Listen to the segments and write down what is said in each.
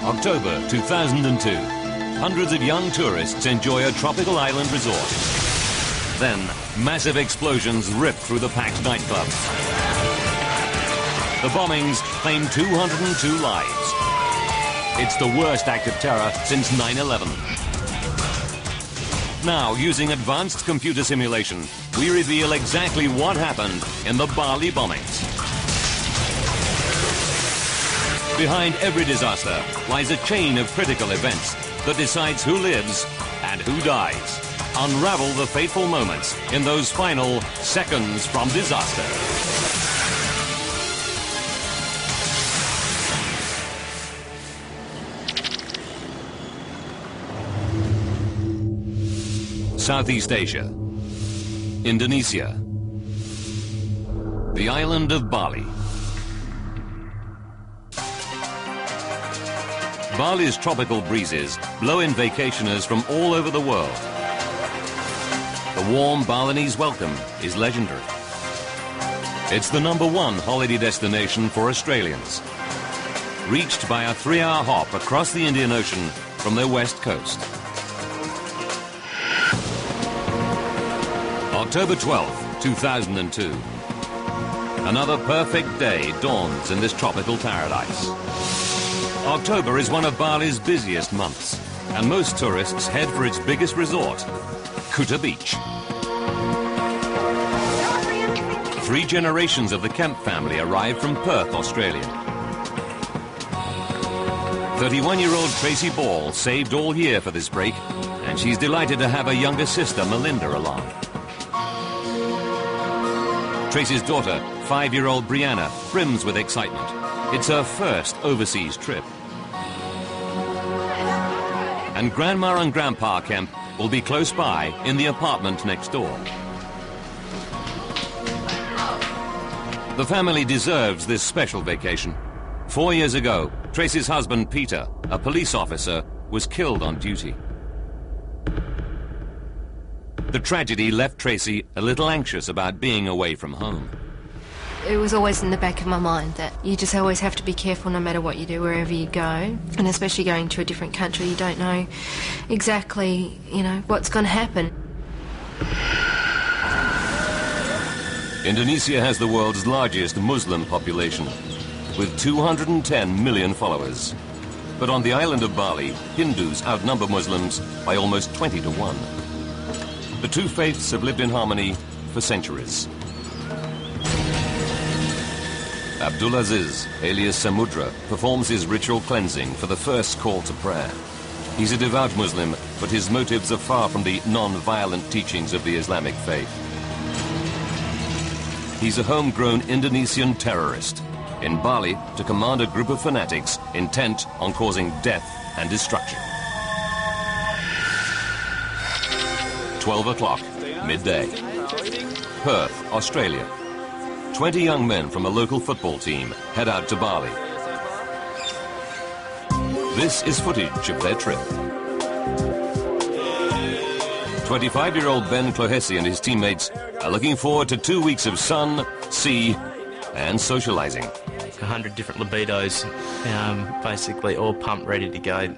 October 2002. Hundreds of young tourists enjoy a tropical island resort. Then, massive explosions rip through the packed nightclub. The bombings claim 202 lives. It's the worst act of terror since 9/11. Now, using advanced computer simulation, we reveal exactly what happened in the Bali bombings. Behind every disaster lies a chain of critical events that decides who lives and who dies. Unravel the fateful moments in those final seconds from disaster. Southeast Asia, Indonesia, the island of Bali. Bali's tropical breezes blow in vacationers from all over the world. The warm Balinese welcome is legendary. It's the #1 holiday destination for Australians, reached by a 3-hour hop across the Indian Ocean from their west coast. October 12th, 2002. Another perfect day dawns in this tropical paradise. October is one of Bali's busiest months, and most tourists head for its biggest resort, Kuta Beach. 3 generations of the Kemp family arrived from Perth, Australia. 31-year-old Tracy Ball saved all year for this break, and she's delighted to have her younger sister, Melinda, along. Tracy's daughter, 5-year-old Brianna, brims with excitement. It's her first overseas trip. And Grandma and Grandpa Kemp will be close by in the apartment next door. The family deserves this special vacation. 4 years ago, Tracy's husband, Peter, a police officer, was killed on duty. The tragedy left Tracy a little anxious about being away from home. It was always in the back of my mind that you just always have to be careful no matter what you do, wherever you go. And especially going to a different country, you don't know exactly, what's going to happen. Indonesia has the world's largest Muslim population, with 210 million followers. But on the island of Bali, Hindus outnumber Muslims by almost 20 to 1. The two faiths have lived in harmony for centuries. Abdulaziz, alias Samudra, performs his ritual cleansing for the first call to prayer. He's a devout Muslim, but his motives are far from the non-violent teachings of the Islamic faith. He's a homegrown Indonesian terrorist, in Bali to command a group of fanatics intent on causing death and destruction. 12 o'clock, midday. Perth, Australia. 20 young men from a local football team head out to Bali. This is footage of their trip. 25-year-old Ben Clohesi and his teammates are looking forward to 2 weeks of sun, sea, and socializing. 100 different libidos, basically all pumped, ready to go.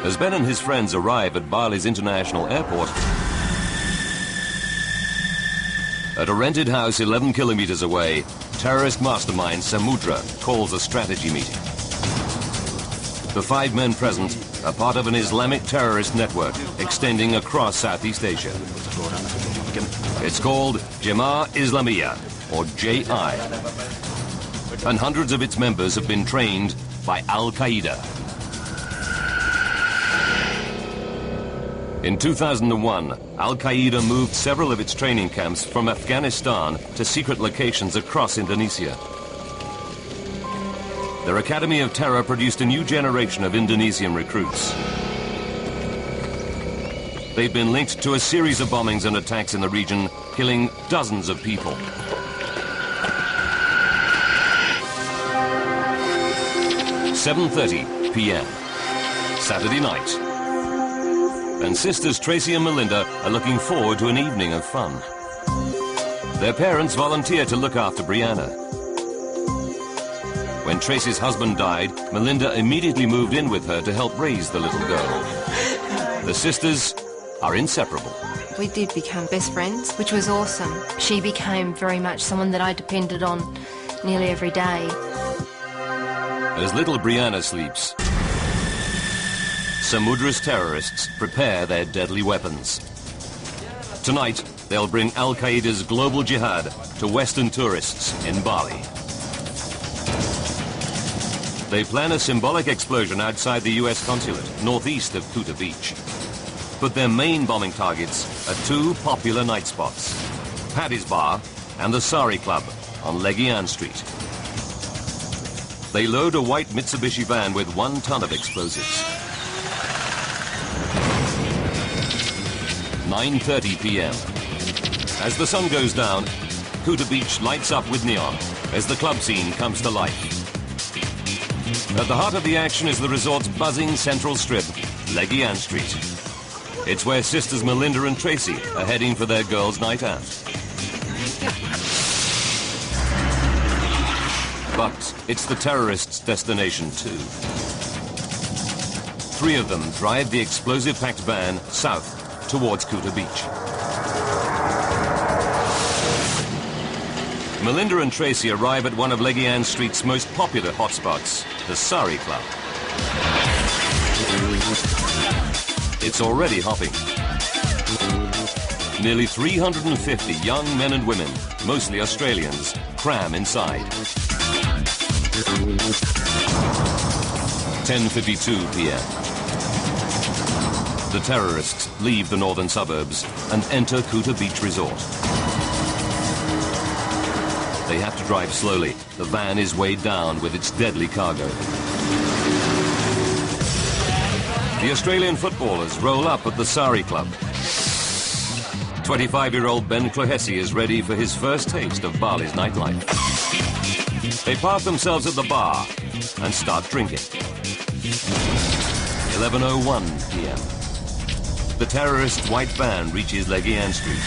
As Ben and his friends arrive at Bali's international airport, at a rented house 11 kilometers away, terrorist mastermind Samudra calls a strategy meeting. The 5 men present are part of an Islamic terrorist network extending across Southeast Asia. It's called Jemaah Islamiyah, or JI, and hundreds of its members have been trained by Al-Qaeda. In 2001, Al-Qaeda moved several of its training camps from Afghanistan to secret locations across Indonesia. Their Academy of Terror produced a new generation of Indonesian recruits. They've been linked to a series of bombings and attacks in the region, killing dozens of people. "7:30 p.m. Saturday night. And sisters Tracy and Melinda are looking forward to an evening of fun. Their parents volunteer to look after Brianna. When Tracy's husband died, Melinda immediately moved in with her to help raise the little girl. The sisters are inseparable. We did become best friends, which was awesome. She became very much someone that I depended on nearly every day. As little Brianna sleeps, Samudra's terrorists prepare their deadly weapons. Tonight, they'll bring Al-Qaeda's global jihad to Western tourists in Bali. They plan a symbolic explosion outside the US consulate, northeast of Kuta Beach. But their main bombing targets are two popular night spots, Paddy's Bar and the Sari Club on Legian Street. They load a white Mitsubishi van with 1 ton of explosives. 9:30 p.m. As the sun goes down, Kuta Beach lights up with neon as the club scene comes to life. At the heart of the action is the resort's buzzing central strip, Legian Street. It's where sisters Melinda and Tracy are heading for their girls' night out. But it's the terrorists' destination too. 3 of them drive the explosive-packed van south towards Kuta Beach. Melinda and Tracy arrive at one of Legian Street's most popular hotspots, the Sari Club. It's already hopping. Nearly 350 young men and women, mostly Australians, cram inside. 10:52 p.m. The terrorists leave the northern suburbs and enter Kuta Beach Resort. They have to drive slowly. The van is weighed down with its deadly cargo. The Australian footballers roll up at the Sari Club. 25-year-old Ben Clohesi is ready for his first taste of Bali's nightlife. They park themselves at the bar and start drinking. 11:01 p.m. The terrorists' white van reaches Legian Street.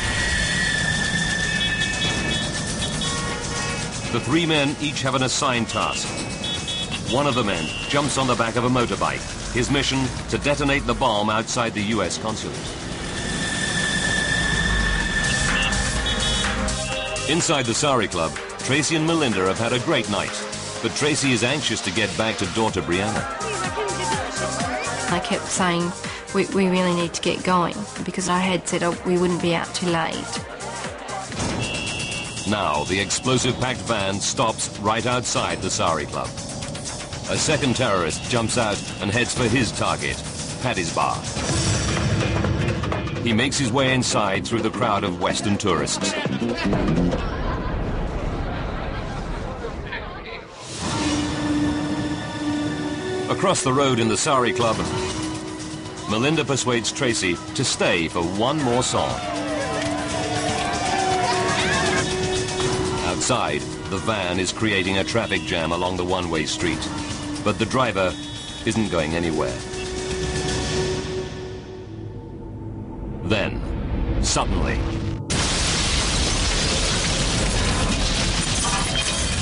The 3 men each have an assigned task. One of the men jumps on the back of a motorbike. His mission, to detonate the bomb outside the US consulate. Inside the Sari Club, Tracy and Melinda have had a great night, but Tracy is anxious to get back to daughter Brianna. I kept saying, we really need to get going, because I had said we wouldn't be out too late. Now, the explosive-packed van stops right outside the Sari Club. A second terrorist jumps out and heads for his target, Paddy's Bar. He makes his way inside through the crowd of Western tourists. Across the road in the Sari Club, Melinda persuades Tracy to stay for one more song. Outside, the van is creating a traffic jam along the one-way street, but the driver isn't going anywhere. Then, suddenly,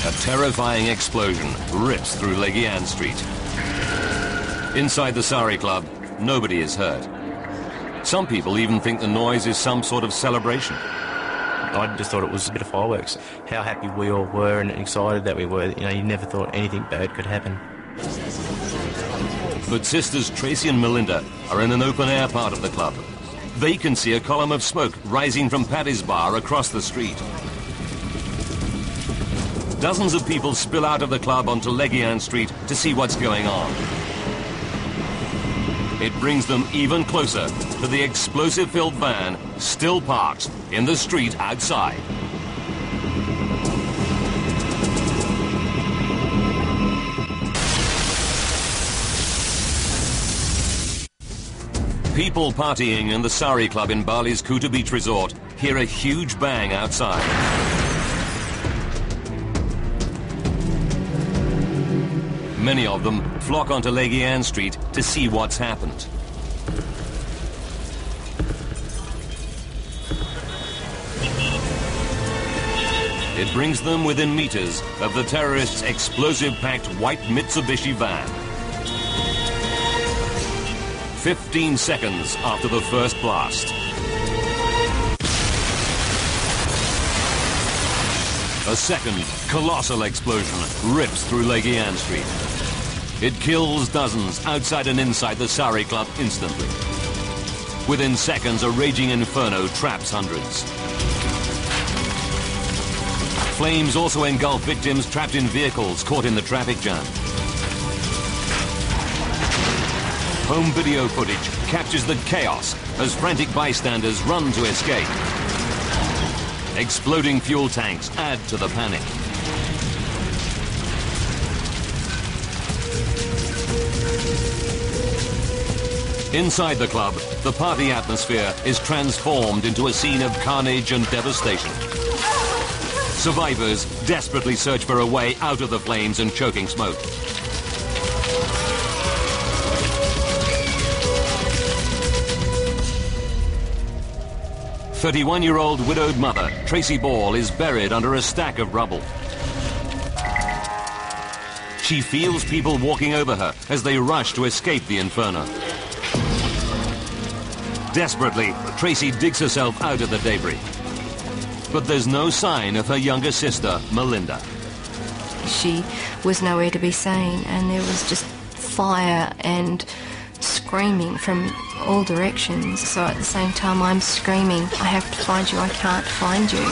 a terrifying explosion rips through Legian Street. Inside the Sari Club, nobody is hurt. Some people even think the noise is some sort of celebration. I just thought it was a bit of fireworks. How happy we all were and excited that we were. You know, you never thought anything bad could happen. But sisters Tracy and Melinda are in an open-air part of the club. They can see a column of smoke rising from Paddy's Bar across the street. Dozens of people spill out of the club onto Legian Street to see what's going on. It brings them even closer to the explosive-filled van still parked in the street outside. People partying in the Sari Club in Bali's Kuta Beach Resort hear a huge bang outside. Many of them flock onto Legian Street to see what's happened. It brings them within meters of the terrorists' explosive-packed white Mitsubishi van. 15 seconds after the first blast. A second colossal explosion rips through Legian Street. It kills dozens outside and inside the Sari Club instantly. Within seconds, a raging inferno traps hundreds. Flames also engulf victims trapped in vehicles caught in the traffic jam. Home video footage captures the chaos as frantic bystanders run to escape. Exploding fuel tanks add to the panic. Inside the club, the party atmosphere is transformed into a scene of carnage and devastation. Survivors desperately search for a way out of the flames and choking smoke. A 31-year-old widowed mother, Tracy Ball, is buried under a stack of rubble. She feels people walking over her as they rush to escape the inferno. Desperately, Tracy digs herself out of the debris. But there's no sign of her younger sister, Melinda. She was nowhere to be seen, and there was just fire and screaming from all directions. So at the same time I'm screaming, I have to find you, I can't find you.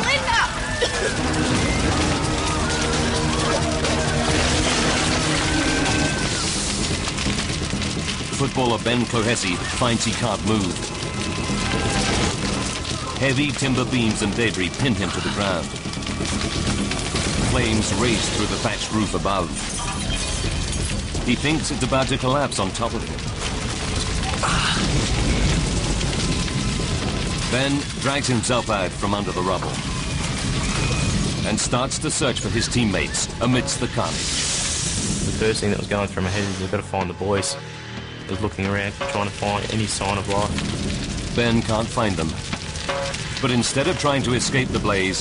Footballer Ben Clohessy finds he can't move. Heavy timber beams and debris pin him to the ground. Flames race through the thatched roof above. He thinks it's about to collapse on top of him. Ben drags himself out from under the rubble and starts to search for his teammates amidst the carnage. The first thing that was going through my head is I've got to find the boys. I was looking around trying to find any sign of life. Ben can't find them. But instead of trying to escape the blaze,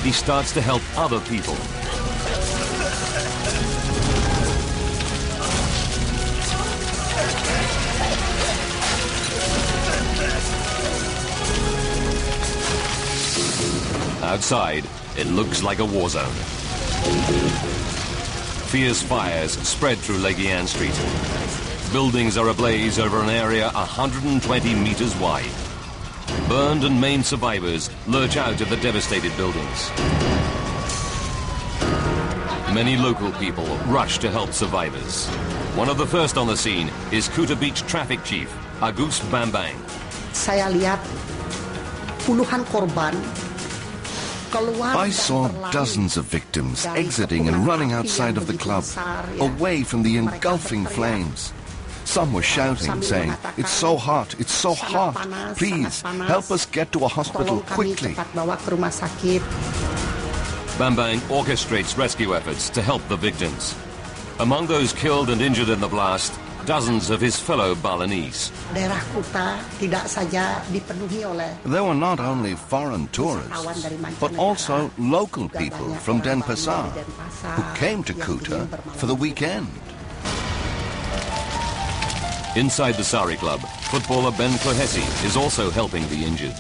he starts to help other people. Outside, it looks like a war zone. Fierce fires spread through Legian Street. Buildings are ablaze over an area 120 meters wide. Burned and maimed survivors lurch out of the devastated buildings. Many local people rush to help survivors. One of the first on the scene is Kuta Beach Traffic Chief, Agus Bambang. Saya lihat puluhan korban. I saw dozens of victims exiting and running outside of the club, away from the engulfing flames. Some were shouting, saying, "It's so hot, it's so hot. Please, help us get to a hospital quickly." Bambang orchestrates rescue efforts to help the victims. Among those killed and injured in the blast, dozens of his fellow Balinese. There were not only foreign tourists, but also local people from Denpasar who came to Kuta for the weekend. Inside the Sari Club, footballer Ben Clohessy is also helping the injured.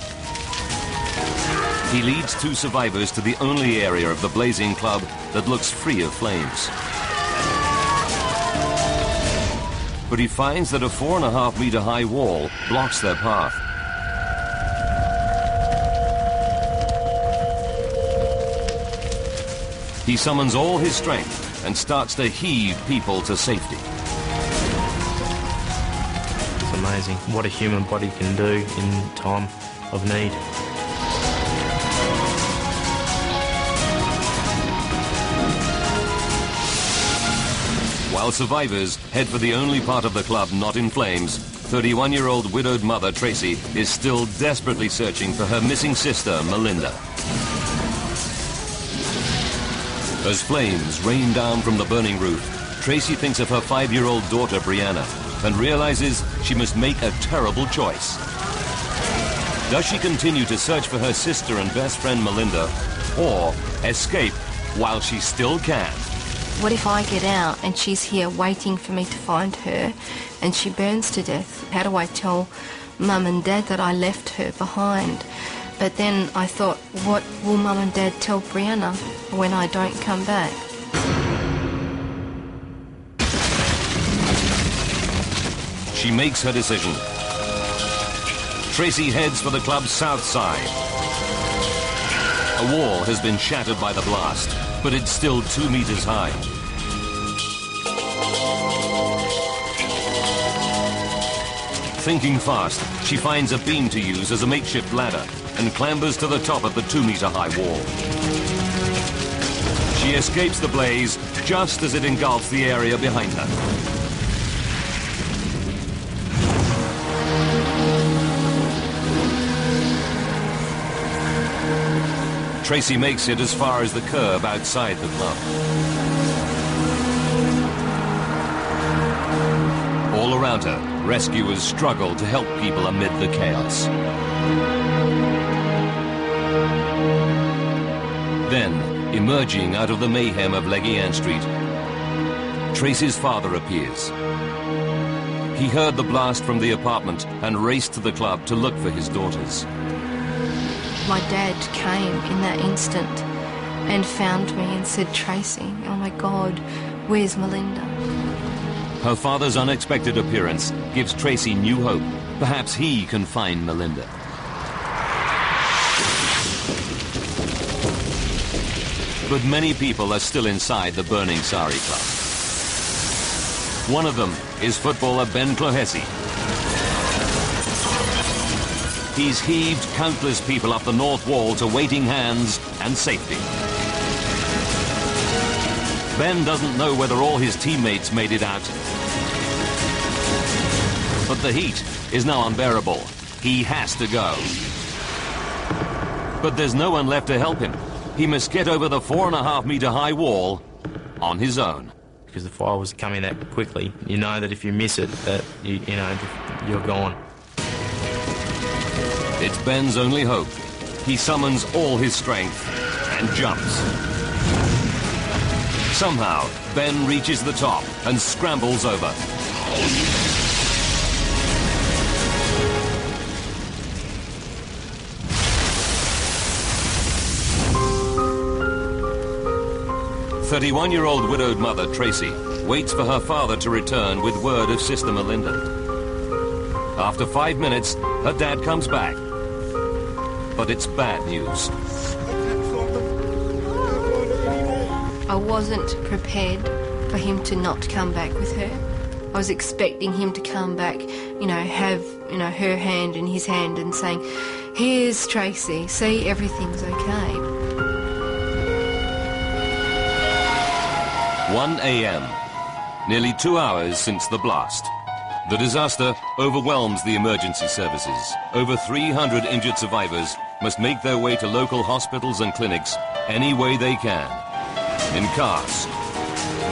He leads two survivors to the only area of the blazing club that looks free of flames. But he finds that a 4.5-meter high wall blocks their path. He summons all his strength and starts to heave people to safety. It's amazing what a human body can do in time of need. While survivors head for the only part of the club not in flames, 31-year-old widowed mother Tracy is still desperately searching for her missing sister Melinda. As flames rain down from the burning roof, Tracy thinks of her 5-year-old daughter Brianna and realizes she must make a terrible choice. Does she continue to search for her sister and best friend Melinda, or escape while she still can. What if I get out and she's here waiting for me to find her and she burns to death? How do I tell Mum and Dad that I left her behind? But then I thought, what will Mum and Dad tell Brianna when I don't come back? She makes her decision. Tracy heads for the club's south side. A wall has been shattered by the blast, but it's still 2 meters high. Thinking fast, she finds a beam to use as a makeshift ladder and clambers to the top of the 2-meter-high wall. She escapes the blaze just as it engulfs the area behind her. Tracy makes it as far as the curb outside the club. All around her, rescuers struggle to help people amid the chaos. Then, emerging out of the mayhem of Leguian Street, Tracy's father appears. He heard the blast from the apartment and raced to the club to look for his daughters. My dad came in that instant and found me and said, Tracy, oh my God, where's Melinda? Her father's unexpected appearance gives Tracy new hope. Perhaps he can find Melinda. But many people are still inside the burning Sari Club. One of them is footballer Ben Clohessy. He's heaved countless people up the north wall to waiting hands and safety. Ben doesn't know whether all his teammates made it out. But the heat is now unbearable. He has to go. But there's no one left to help him. He must get over the 4.5-meter-high wall on his own. Because the fire was coming that quickly, you know that if you miss it, that you're gone. It's Ben's only hope. He summons all his strength and jumps. Somehow, Ben reaches the top and scrambles over. The 31-year-old widowed mother, Tracy, waits for her father to return with word of Sister Melinda. After 5 minutes, her dad comes back. But it's bad news. I wasn't prepared for him to not come back with her. I was expecting him to come back, have, her hand in his hand and saying, here's Tracy, see, everything's okay. 1 a.m., nearly 2 hours since the blast. The disaster overwhelms the emergency services. Over 300 injured survivors must make their way to local hospitals and clinics any way they can. In cars,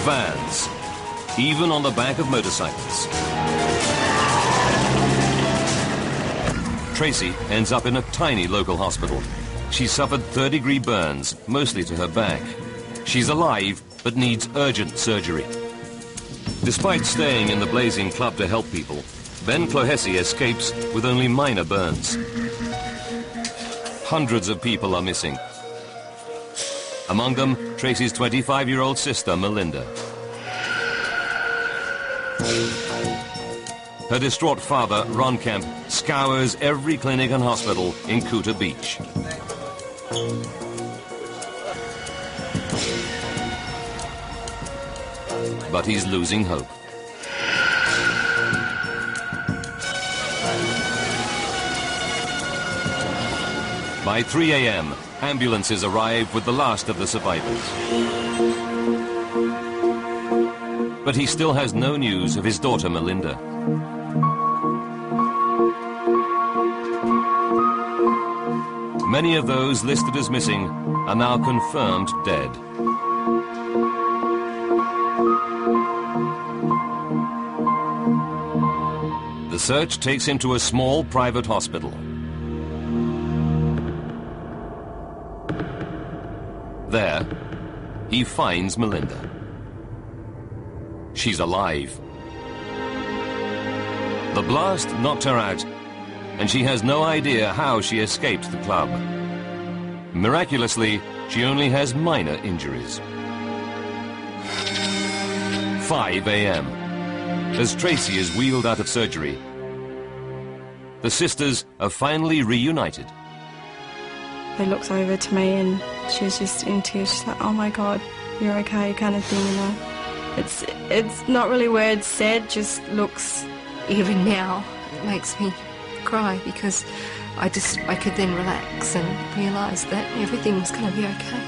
vans, even on the back of motorcycles. Tracy ends up in a tiny local hospital. She suffered third-degree burns, mostly to her back. She's alive, but needs urgent surgery. Despite staying in the blazing club to help people, Ben Clohessy escapes with only minor burns. Hundreds of people are missing. Among them, Tracy's 25-year-old sister, Melinda. Her distraught father, Ron Kemp, scours every clinic and hospital in Kuta Beach. But he's losing hope. By 3 a.m., ambulances arrive with the last of the survivors. But he still has no news of his daughter, Melinda. Many of those listed as missing are now confirmed dead. The search takes him to a small private hospital. There, he finds Melinda. She's alive. The blast knocked her out, and she has no idea how she escaped the club. Miraculously, she only has minor injuries. 5 a.m. as Tracy is wheeled out of surgery. The sisters are finally reunited. They looked over to me and she was just in tears. She's like, "Oh my God, you're okay," kind of thing, you know. It's not really words said, just looks. Even now, it makes me cry because I could then relax and realise that everything was going to be okay.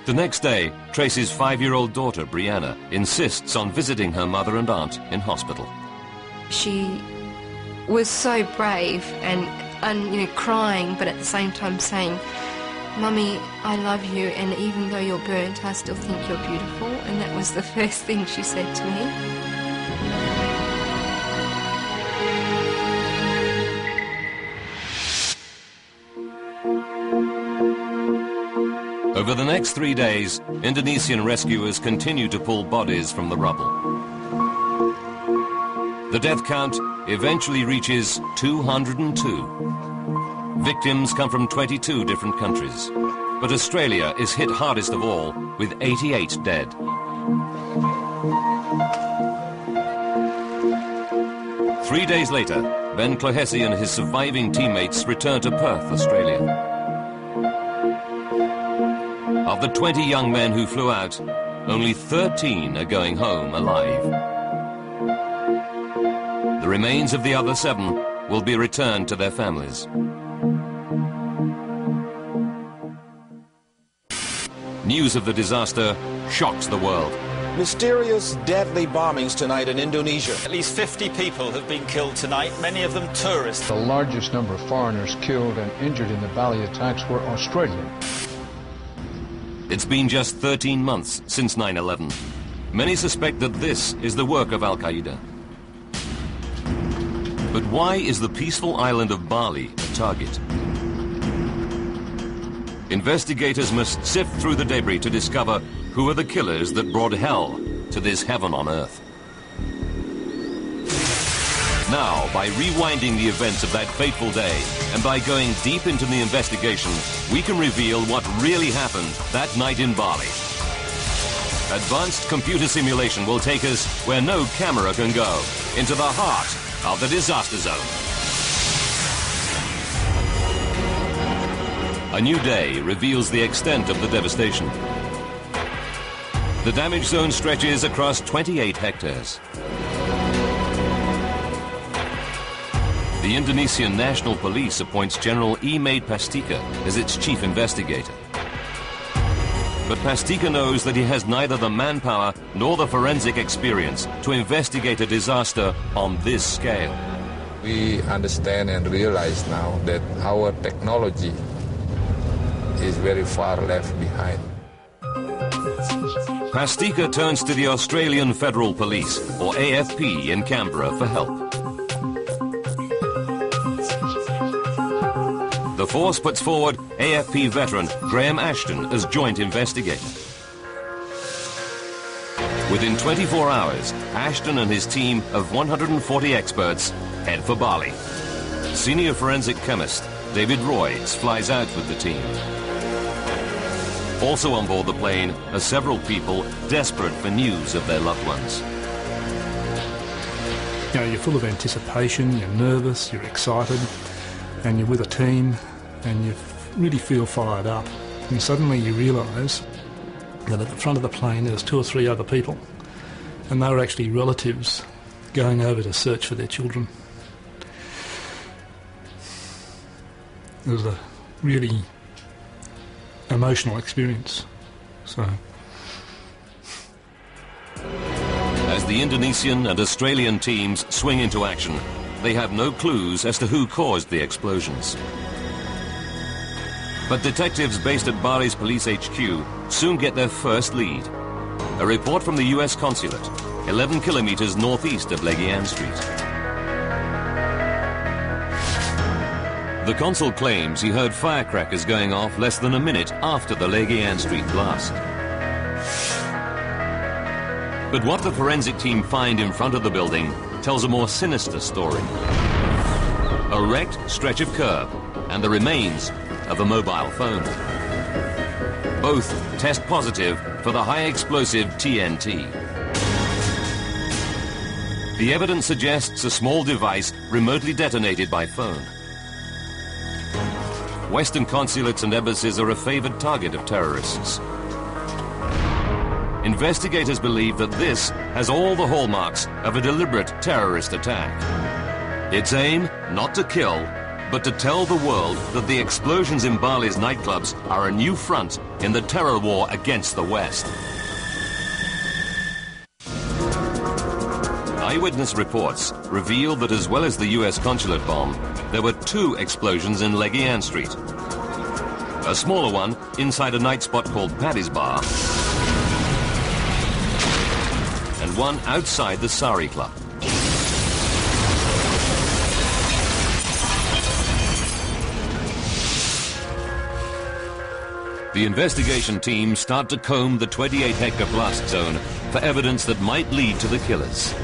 The next day, Tracy's 5-year-old daughter, Brianna, insists on visiting her mother and aunt in hospital. She was so brave and crying, but at the same time saying, "Mummy, I love you, and even though you're burnt, I still think you're beautiful." And that was the first thing she said to me. Over the next 3 days, Indonesian rescuers continue to pull bodies from the rubble. The death count eventually reaches 202. Victims come from 22 different countries, but Australia is hit hardest of all, with 88 dead. Three days later, Ben Clohessy and his surviving teammates return to Perth, Australia. Of the 20 young men who flew out, only 13 are going home alive. The remains of the other 7 will be returned to their families. News of the disaster shocks the world. Mysterious, deadly bombings tonight in Indonesia. At least 50 people have been killed tonight, many of them tourists. The largest number of foreigners killed and injured in the Bali attacks were Australian. It's been just 13 months since 9/11. Many suspect that this is the work of Al-Qaeda. But why is the peaceful island of Bali a target? Investigators must sift through the debris to discover who are the killers that brought hell to this heaven on earth. Now, by rewinding the events of that fateful day and by going deep into the investigation, we can reveal what really happened that night in Bali. Advanced computer simulation will take us where no camera can go, into the heart of the disaster zone. A new day reveals the extent of the devastation. The damage zone stretches across 28 hectares. The Indonesian National Police appoints General E08 Pastika as its chief investigator. But Pastika knows that he has neither the manpower nor the forensic experience to investigate a disaster on this scale. We understand and realize now that our technology is very far left behind. Pastika turns to the Australian Federal Police, or AFP, in Canberra for help. The force puts forward AFP veteran Graham Ashton as joint investigator. Within 24 hours, Ashton and his team of 140 experts head for Bali. Senior forensic chemist David Royds flies out with the team. Also on board the plane are several people desperate for news of their loved ones. You know, you're full of anticipation, you're nervous, you're excited, and you're with a team, and you really feel fired up. And suddenly you realise that at the front of the plane there's 2 or 3 other people, and they were actually relatives going over to search for their children. It was a really emotional experience. So, as the Indonesian and Australian teams swing into action, they have no clues as to who caused the explosions. But detectives based at Bali's police HQ soon get their first lead. A report from the US consulate, 11 kilometers northeast of Legian Street. The consul claims he heard firecrackers going off less than a minute after the Legian Street blast. But what the forensic team find in front of the building tells a more sinister story. A wrecked stretch of curb and the remains of a mobile phone. Both test positive for the high explosive TNT. The evidence suggests a small device remotely detonated by phone. Western consulates and embassies are a favored target of terrorists. Investigators believe that this has all the hallmarks of a deliberate terrorist attack. Its aim, not to kill, but to tell the world that the explosions in Bali's nightclubs are a new front in the terror war against the West. Eyewitness reports reveal that as well as the US consulate bomb, there were 2 explosions in Legian Street. A smaller one inside a night spot called Paddy's Bar, and one outside the Sari Club. The investigation team start to comb the 28-hectare blast zone for evidence that might lead to the killers.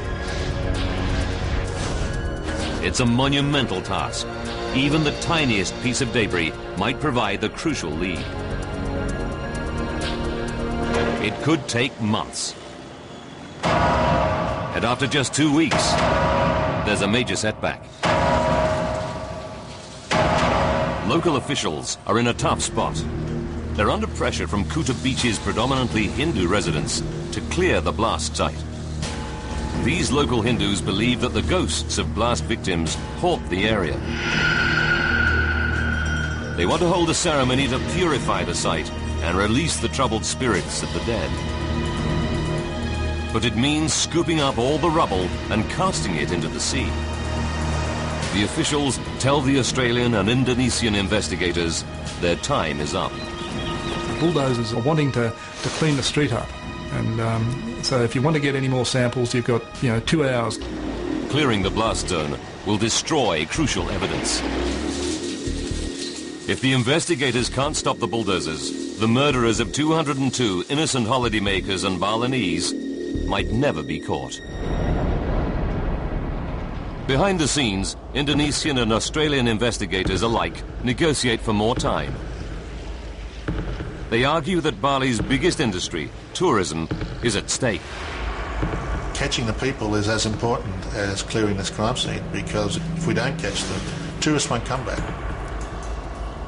It's a monumental task. Even the tiniest piece of debris might provide the crucial lead. It could take months. And after just 2 weeks, there's a major setback. Local officials are in a tough spot. They're under pressure from Kuta Beach's predominantly Hindu residents to clear the blast site. These local Hindus believe that the ghosts of blast victims haunt the area. They want to hold a ceremony to purify the site and release the troubled spirits of the dead. But it means scooping up all the rubble and casting it into the sea. The officials tell the Australian and Indonesian investigators their time is up. Bulldozers are wanting to clean the street up, and so if you want to get any more samples, you've got 2 hours. Clearing the blast zone will destroy crucial evidence. If the investigators can't stop the bulldozers, the murderers of 202 innocent holidaymakers and Balinese might never be caught. Behind the scenes, Indonesian and Australian investigators alike negotiate for more time. They argue that Bali's biggest industry, tourism, is at stake. Catching the people is as important as clearing this crime scene, because if we don't catch them, tourists won't come back.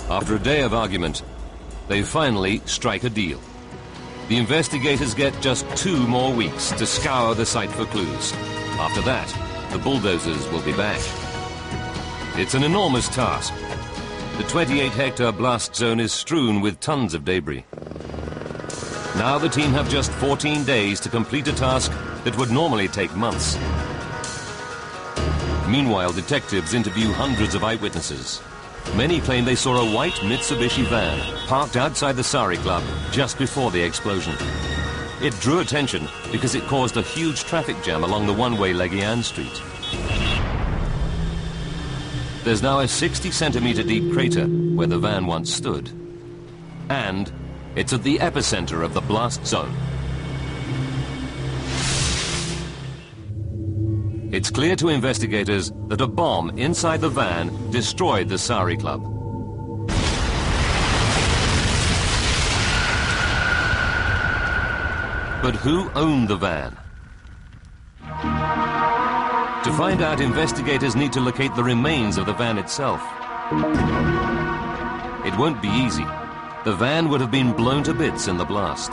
After a day of argument, they finally strike a deal. The investigators get just 2 more weeks to scour the site for clues. After that, the bulldozers will be back. It's an enormous task. The 28-hectare blast zone is strewn with tons of debris. Now the team have just 14 days to complete a task that would normally take months. Meanwhile, detectives interview hundreds of eyewitnesses. Many claim they saw a white Mitsubishi van parked outside the Sari Club just before the explosion. It drew attention because it caused a huge traffic jam along the one-way Legian Street. There's now a 60-centimetre deep crater where the van once stood. And it's at the epicenter of the blast zone. It's clear to investigators that a bomb inside the van destroyed the Sari Club. But who owned the van? To find out, investigators need to locate the remains of the van itself. It won't be easy. The van would have been blown to bits in the blast.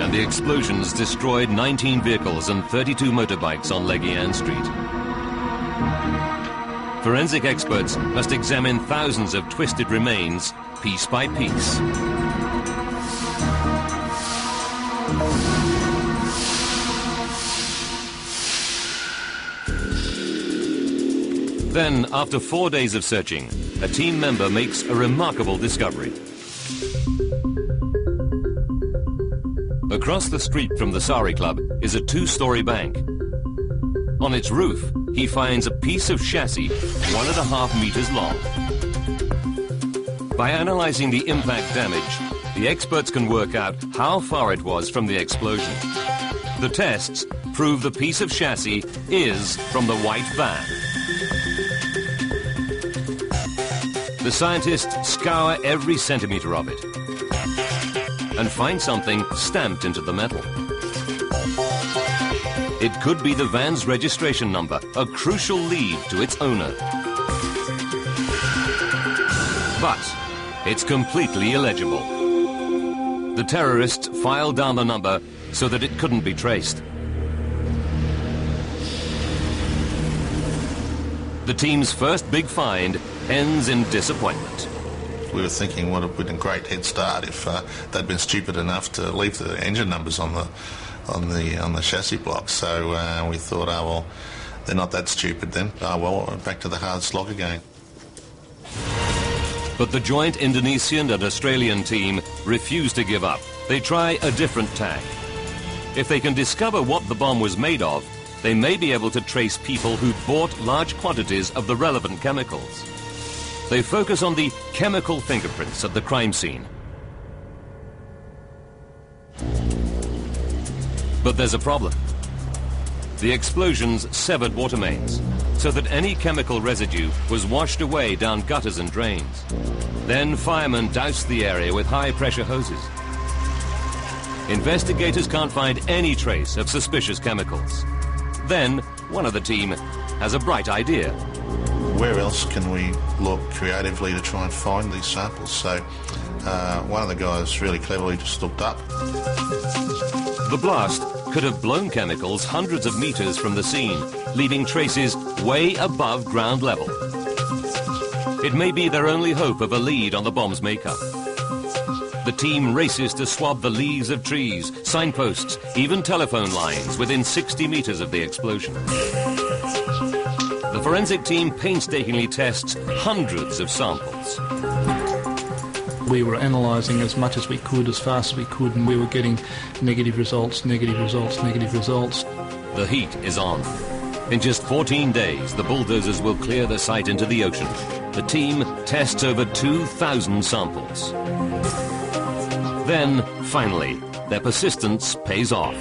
And the explosions destroyed 19 vehicles and 32 motorbikes on Legian Street. Forensic experts must examine thousands of twisted remains, piece by piece. Then, after 4 days of searching, a team member makes a remarkable discovery. Across the street from the Sari Club is a 2-story bank. On its roof, he finds a piece of chassis 1.5 meters long. By analyzing the impact damage, the experts can work out how far it was from the explosion. The tests prove the piece of chassis is from the white van. The scientists scour every centimeter of it and find something stamped into the metal. It could be the van's registration number, a crucial lead to its owner. But it's completely illegible. The terrorists filed down the number so that it couldn't be traced. The team's first big find ends in disappointment. We were thinking what would have been a great head start if they'd been stupid enough to leave the engine numbers on the chassis block. So we thought, oh well, they're not that stupid then. Oh well, back to the hard slog again. But the joint Indonesian and Australian team refuse to give up. They try a different tack. If they can discover what the bomb was made of, they may be able to trace people who bought large quantities of the relevant chemicals. They focus on the chemical fingerprints at the crime scene. But there's a problem. The explosions severed water mains, so that any chemical residue was washed away down gutters and drains. Then firemen doused the area with high-pressure hoses. Investigators can't find any trace of suspicious chemicals. Then, one of the team has a bright idea. Where else can we look creatively to try and find these samples? So one of the guys really cleverly just looked up. The blast could have blown chemicals hundreds of meters from the scene, leaving traces way above ground level. It may be their only hope of a lead on the bomb's makeup. The team races to swab the leaves of trees, signposts, even telephone lines within 60 meters of the explosion. The forensic team painstakingly tests hundreds of samples. We were analysing as much as we could, as fast as we could, and we were getting negative results, negative results, negative results. The heat is on. In just 14 days, the bulldozers will clear the site into the ocean. The team tests over 2,000 samples. Then, finally, their persistence pays off.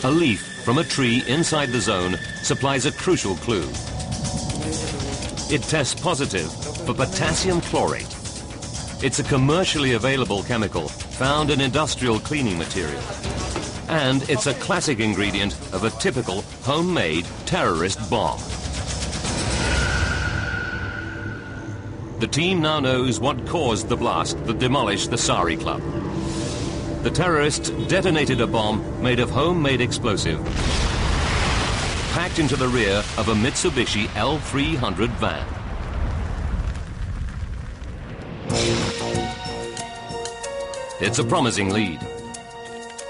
A leaf from a tree inside the zone supplies a crucial clue. It tests positive for potassium chlorate. It's a commercially available chemical found in industrial cleaning material. And it's a classic ingredient of a typical homemade terrorist bomb. The team now knows what caused the blast that demolished the Sari Club. The terrorists detonated a bomb made of homemade explosive, packed into the rear of a Mitsubishi L300 van. It's a promising lead.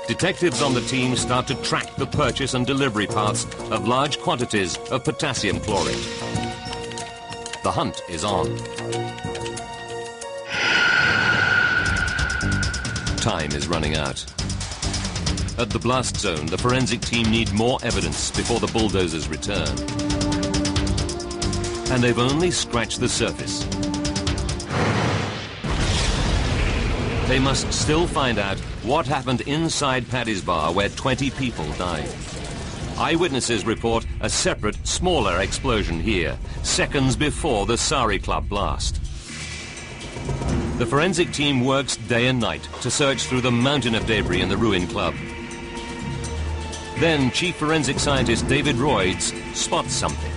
Detectives on the team start to track the purchase and delivery paths of large quantities of potassium chlorate. The hunt is on. Time is running out. At the blast zone, the forensic team need more evidence before the bulldozers return. And they've only scratched the surface. They must still find out what happened inside Paddy's Bar, where 20 people died. Eyewitnesses report a separate, smaller explosion here, seconds before the Sari Club blast. The forensic team works day and night to search through the mountain of debris in the ruined club. Then Chief Forensic Scientist David Royds spots something.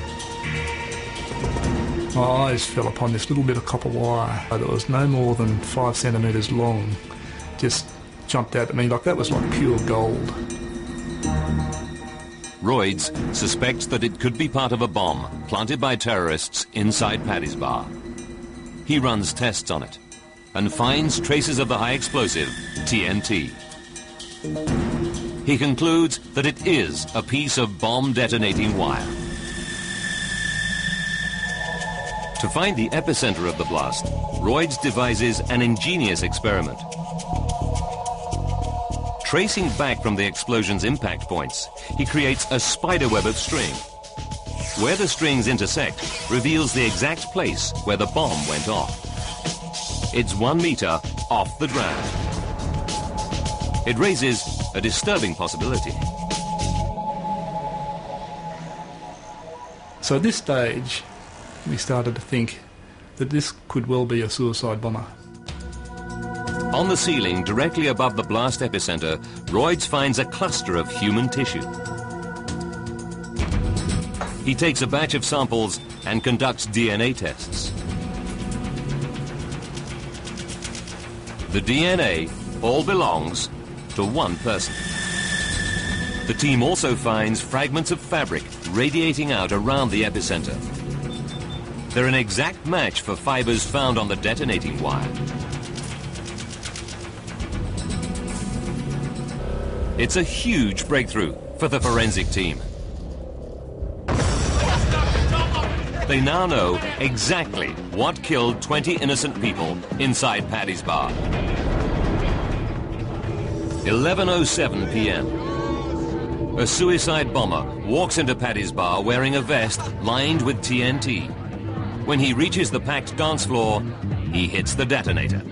My eyes fell upon this little bit of copper wire that was no more than 5 centimetres long. Just jumped out at me like that was like pure gold. Royds suspects that it could be part of a bomb planted by terrorists inside Paddy's Bar. He runs tests on it and finds traces of the high explosive TNT. He concludes that it is a piece of bomb detonating wire. To find the epicenter of the blast, Royds devises an ingenious experiment. tracing back from the explosion's impact points, he creates a spiderweb of string. Where the strings intersect reveals the exact place where the bomb went off. It's 1 meter off the ground. It raises a disturbing possibility. So at this stage, we started to think that this could well be a suicide bomber. On the ceiling, directly above the blast epicenter, Royds finds a cluster of human tissue. He takes a batch of samples and conducts DNA tests. The DNA all belongs to one person. The team also finds fragments of fabric radiating out around the epicenter. They're an exact match for fibers found on the detonating wire. It's a huge breakthrough for the forensic team. They now know exactly what killed 20 innocent people inside Paddy's Bar. 11:07 p.m. A suicide bomber walks into Paddy's Bar wearing a vest lined with TNT. When he reaches the packed dance floor, he hits the detonator.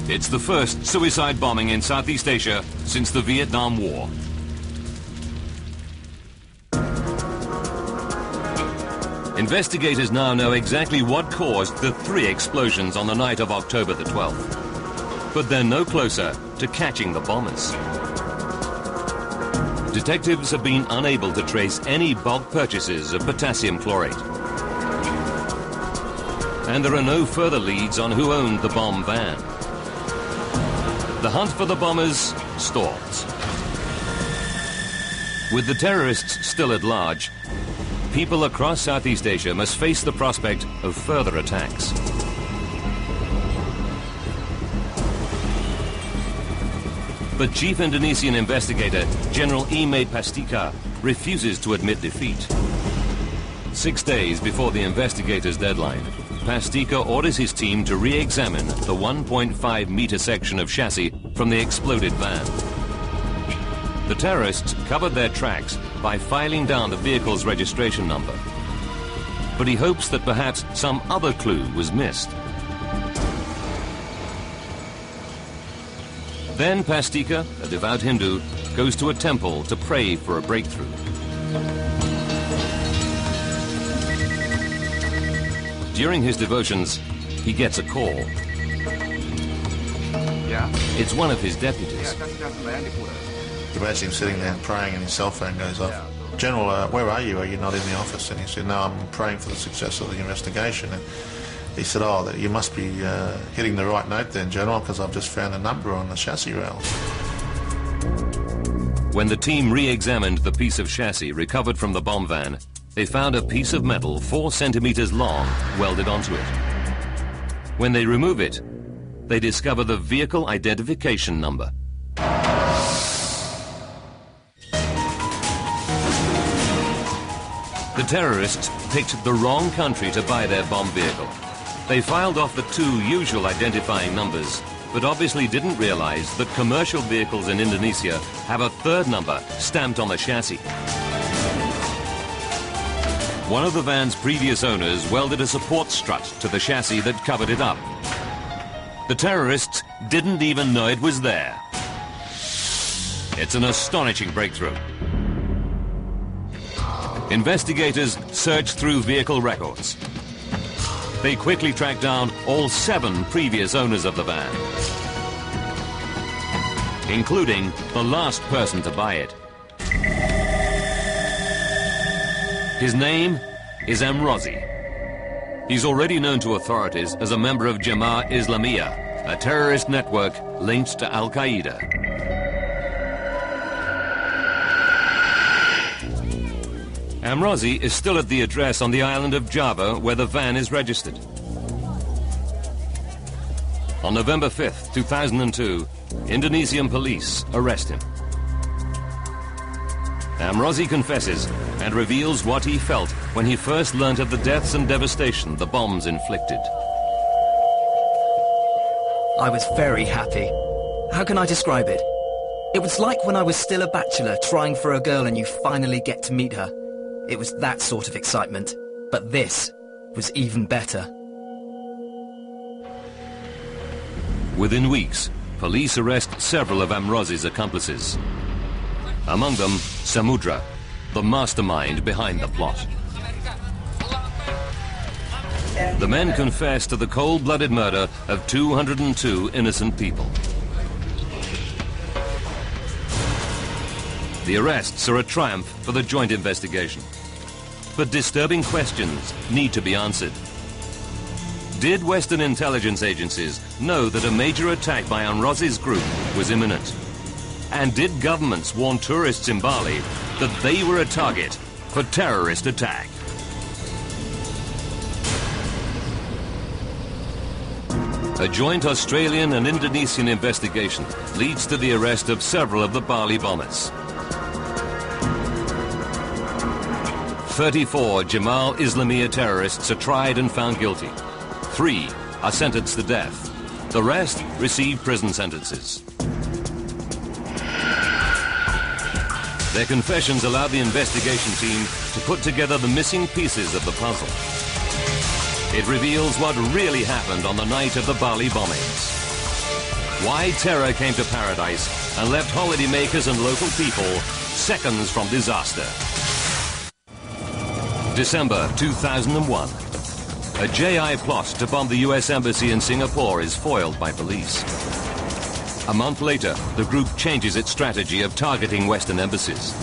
It's the first suicide bombing in Southeast Asia since the Vietnam War. Investigators now know exactly what caused the 3 explosions on the night of October the 12th. But they're no closer to catching the bombers. Detectives have been unable to trace any bulk purchases of potassium chlorate. And there are no further leads on who owned the bomb van. The hunt for the bombers stalls. With the terrorists still at large, people across Southeast Asia must face the prospect of further attacks. But Chief Indonesian Investigator General E08 Pastika refuses to admit defeat. 6 days before the investigators' deadline, Pastika orders his team to re-examine the 1.5-meter section of chassis from the exploded van. The terrorists covered their tracks by filing down the vehicle's registration number. But he hopes that perhaps some other clue was missed. Then Pastika, a devout Hindu, goes to a temple to pray for a breakthrough. During his devotions, he gets a call. Yeah? It's one of his deputies. You imagine him sitting there praying and his cell phone goes off. General, where are you? Are you not in the office? And he said, no, I'm praying for the success of the investigation. And he said, oh, you must be hitting the right note then, General, because I've just found a number on the chassis rails. When the team re-examined the piece of chassis recovered from the bomb van, they found a piece of metal 4 centimeters long welded onto it. When they remove it, they discover the vehicle identification number. The terrorists picked the wrong country to buy their bomb vehicle. They filed off the 2 usual identifying numbers, but obviously didn't realize that commercial vehicles in Indonesia have a 3rd number stamped on the chassis. One of the van's previous owners welded a support strut to the chassis that covered it up. The terrorists didn't even know it was there. It's an astonishing breakthrough. Investigators search through vehicle records. They quickly track down all 7 previous owners of the van, including the last person to buy it. His name is Amrozi. He's already known to authorities as a member of Jemaah Islamiyah, a terrorist network linked to Al-Qaeda. Amrozi is still at the address on the island of Java where the van is registered. On November 5th, 2002, Indonesian police arrest him. Amrozi confesses and reveals what he felt when he first learnt of the deaths and devastation the bombs inflicted. I was very happy. How can I describe it? It was like when I was still a bachelor trying for a girl and you finally get to meet her. It was that sort of excitement. But this was even better. Within weeks, police arrest several of Amrozi's accomplices. Among them, Samudra, the mastermind behind the plot. The men confess to the cold-blooded murder of 202 innocent people. The arrests are a triumph for the joint investigation. But disturbing questions need to be answered. Did Western intelligence agencies know that a major attack by Amrozi's group was imminent? And did governments warn tourists in Bali that they were a target for terrorist attack? A joint Australian and Indonesian investigation leads to the arrest of several of the Bali bombers. 34 Jamal Islamiyah terrorists are tried and found guilty. 3 are sentenced to death. The rest receive prison sentences. Their confessions allowed the investigation team to put together the missing pieces of the puzzle. It reveals what really happened on the night of the Bali bombings. Why terror came to paradise and left holidaymakers and local people seconds from disaster. December 2001. A JI plot to bomb the US Embassy in Singapore is foiled by police. A month later, the group changes its strategy of targeting Western embassies.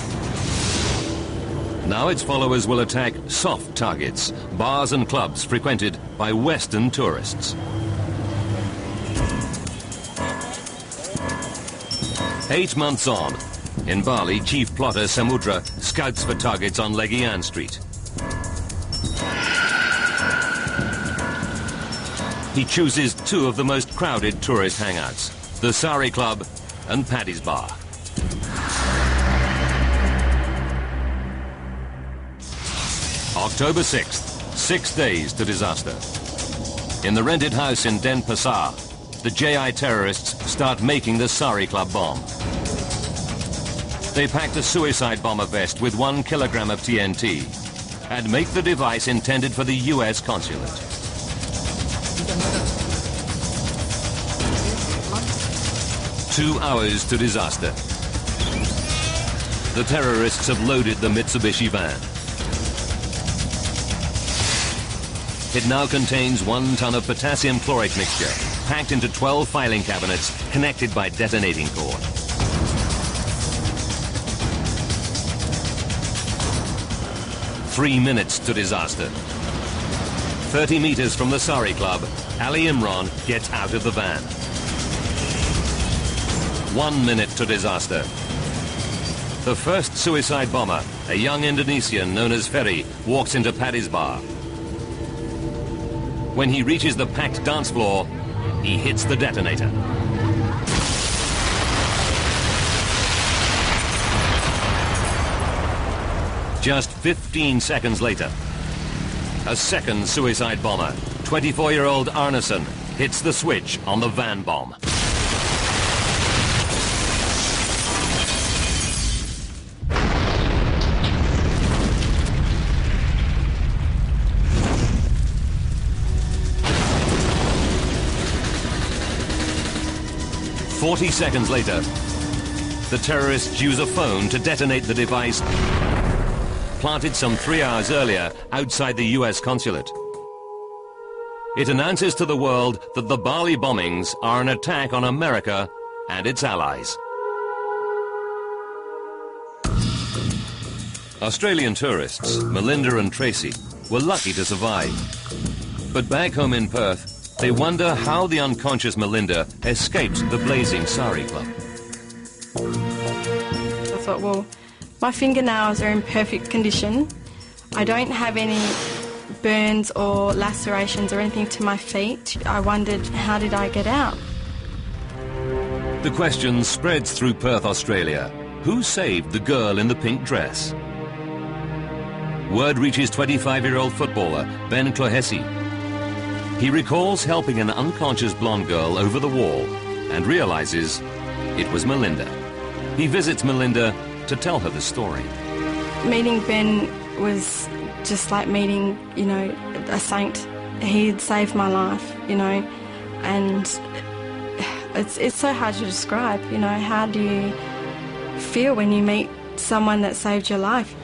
Now its followers will attack soft targets, bars and clubs frequented by Western tourists. 8 months on, in Bali, chief plotter Samudra scouts for targets on Legian Street. He chooses 2 of the most crowded tourist hangouts, the Sari Club and Paddy's Bar. October 6th, 6 days to disaster. In the rented house in Denpasar, the JI terrorists start making the Sari Club bomb. They pack the suicide bomber vest with 1 kilogram of TNT and make the device intended for the US consulate. 2 hours to disaster. The terrorists have loaded the Mitsubishi van. It now contains 1 ton of potassium chlorate mixture, packed into 12 filing cabinets connected by detonating cord. Three minutes to disaster. 30 meters from the Sari Club, Ali Imran gets out of the van. 1 minute to disaster. The first suicide bomber, a young Indonesian known as Ferry, walks into Paddy's Bar. When he reaches the packed dance floor, he hits the detonator. Just 15 seconds later, a second suicide bomber, 24-year-old Arneson, hits the switch on the van bomb. "40 seconds later, the terrorists use a phone to detonate the device planted some 3 hours earlier outside the US consulate. It announces to the world that the Bali bombings are an attack on America and its allies. Australian tourists, Melinda and Tracy, were lucky to survive. But back home in Perth, they wonder how the unconscious Melinda escaped the blazing Sari Club. I thought, well, my fingernails are in perfect condition. I don't have any burns or lacerations or anything to my feet. I wondered, how did I get out? The question spreads through Perth, Australia. who saved the girl in the pink dress? Word reaches 25-year-old footballer Ben Clohessy. He recalls helping an unconscious blonde girl over the wall and realizes it was Melinda. He visits Melinda to tell her the story. Meeting Ben was just like meeting, you know, a saint. He had saved my life, you know, and it's so hard to describe, you know. How do you feel when you meet someone that saved your life?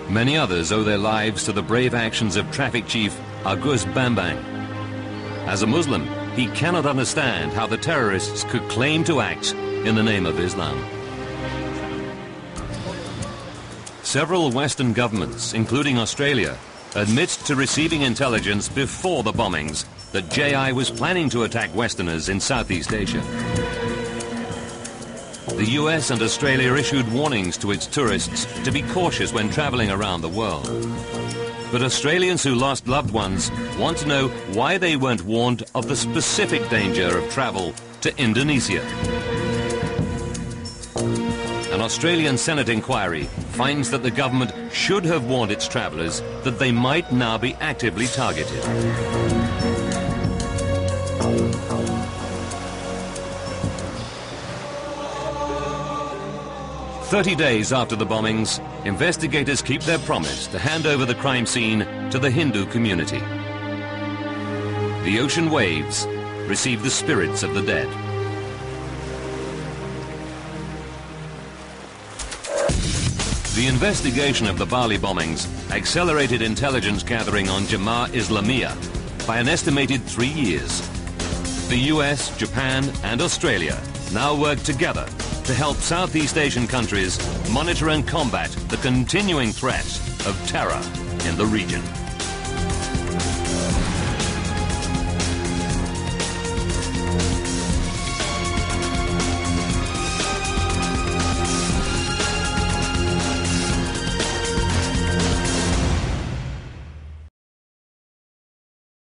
Many others owe their lives to the brave actions of Traffic Chief Agus Bambang. As a Muslim, he cannot understand how the terrorists could claim to act in the name of Islam. Several Western governments, including Australia, admit to receiving intelligence before the bombings that JI was planning to attack Westerners in Southeast Asia. The US and Australia issued warnings to its tourists to be cautious when traveling around the world. But Australians who lost loved ones want to know why they weren't warned of the specific danger of travel to Indonesia. An Australian Senate inquiry finds that the government should have warned its travellers that they might now be actively targeted. "30 days after the bombings, investigators keep their promise to hand over the crime scene to the Hindu community. The ocean waves receive the spirits of the dead. The investigation of the Bali bombings accelerated intelligence gathering on Jemaah Islamiyah by an estimated 3 years. The US, Japan and Australia now work together to help Southeast Asian countries monitor and combat the continuing threat of terror in the region.